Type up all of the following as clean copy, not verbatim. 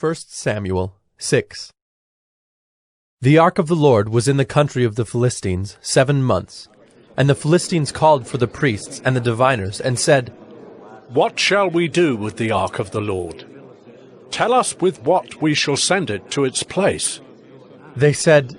1 Samuel 6. The ark of the Lord was in the country of the Philistines 7 months. And the Philistines called for the priests and the diviners, and said, What shall we do with the ark of the Lord? Tell us with what we shall send it to its place. They said,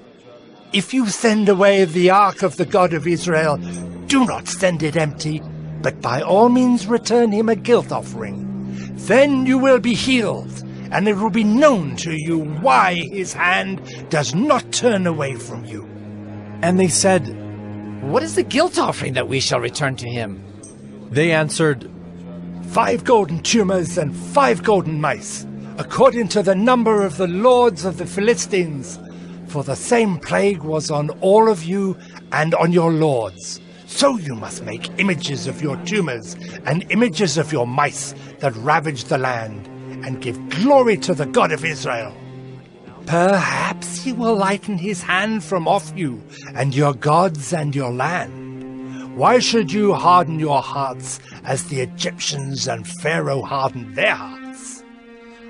If you send away the ark of the God of Israel, do not send it empty, but by all means return him a guilt offering. Then you will be healed, and it will be known to you why his hand does not turn away from you. And they said, What is the guilt offering that we shall return to him? They answered, 5 golden tumors and 5 golden mice, according to the number of the lords of the Philistines. For the same plague was on all of you and on your lords. So you must make images of your tumors and images of your mice that ravage the land, and give glory to the God of Israel. Perhaps he will lighten his hand from off you and your gods and your land. Why should you harden your hearts as the Egyptians and Pharaoh hardened their hearts?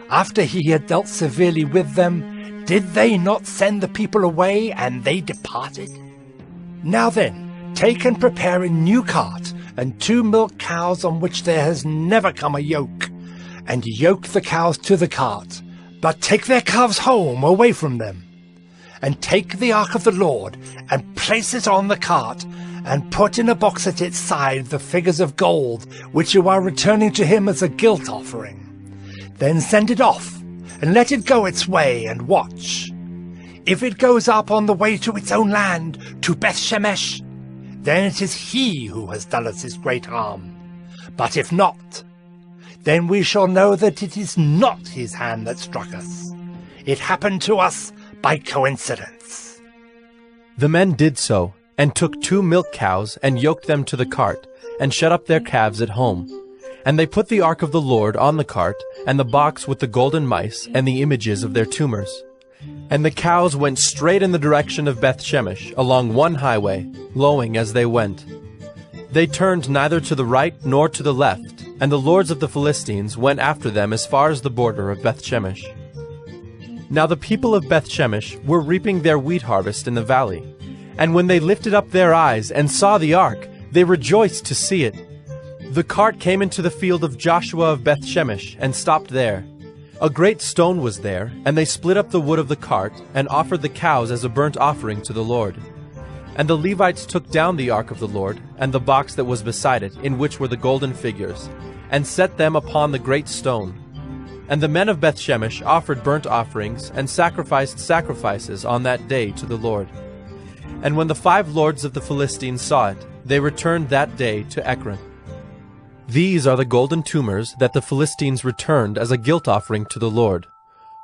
After he had dealt severely with them, did they not send the people away, and they departed? Now then, take and prepare a new cart, and 2 milk cows on which there has never come a yoke, and yoke the cows to the cart, but take their calves home away from them. And take the ark of the Lord, and place it on the cart, and put in a box at its side the figures of gold, which you are returning to him as a guilt offering. Then send it off, and let it go its way, and watch. If it goes up on the way to its own land, to Beth Shemesh, then it is he who has done us this great harm. But if not, then we shall know that it is not his hand that struck us. It happened to us by coincidence. The men did so, and took 2 milk cows, and yoked them to the cart, and shut up their calves at home. And they put the ark of the Lord on the cart, and the box with the golden mice, and the images of their tumors. And the cows went straight in the direction of Beth Shemesh, along one highway, lowing as they went. They turned neither to the right nor to the left, and the lords of the Philistines went after them as far as the border of Beth Shemesh. Now the people of Beth Shemesh were reaping their wheat harvest in the valley, and when they lifted up their eyes and saw the ark, they rejoiced to see it. The cart came into the field of Joshua of Beth Shemesh, and stopped there. A great stone was there, and they split up the wood of the cart, and offered the cows as a burnt offering to the Lord. And the Levites took down the ark of the Lord, and the box that was beside it, in which were the golden figures, and set them upon the great stone. And the men of Beth Shemesh offered burnt offerings, and sacrificed sacrifices on that day to the Lord. And when the 5 lords of the Philistines saw it, they returned that day to Ekron. These are the golden tumors that the Philistines returned as a guilt offering to the Lord: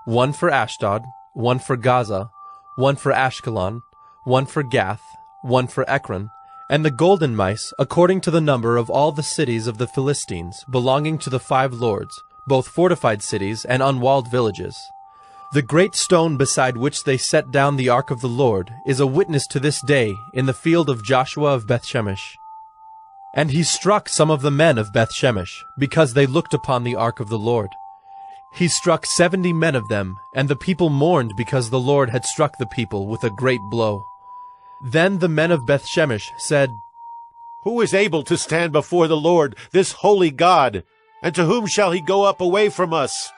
1 for Ashdod, 1 for Gaza, 1 for Ashkelon, 1 for Gath, 1 for Ekron, and the golden mice according to the number of all the cities of the Philistines, belonging to the 5 lords, both fortified cities and unwalled villages. The great stone beside which they set down the ark of the Lord is a witness to this day in the field of Joshua of Beth Shemesh. And he struck some of the men of Beth Shemesh, because they looked upon the ark of the Lord. He struck 70 men of them, and the people mourned because the Lord had struck the people with a great blow. Then the men of Beth Shemesh said, Who is able to stand before the Lord, this holy God? And to whom shall he go up away from us?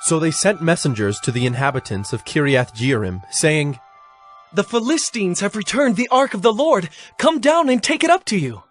So they sent messengers to the inhabitants of Kiriath-Jearim, saying, The Philistines have returned the ark of the Lord. Come down and take it up to you.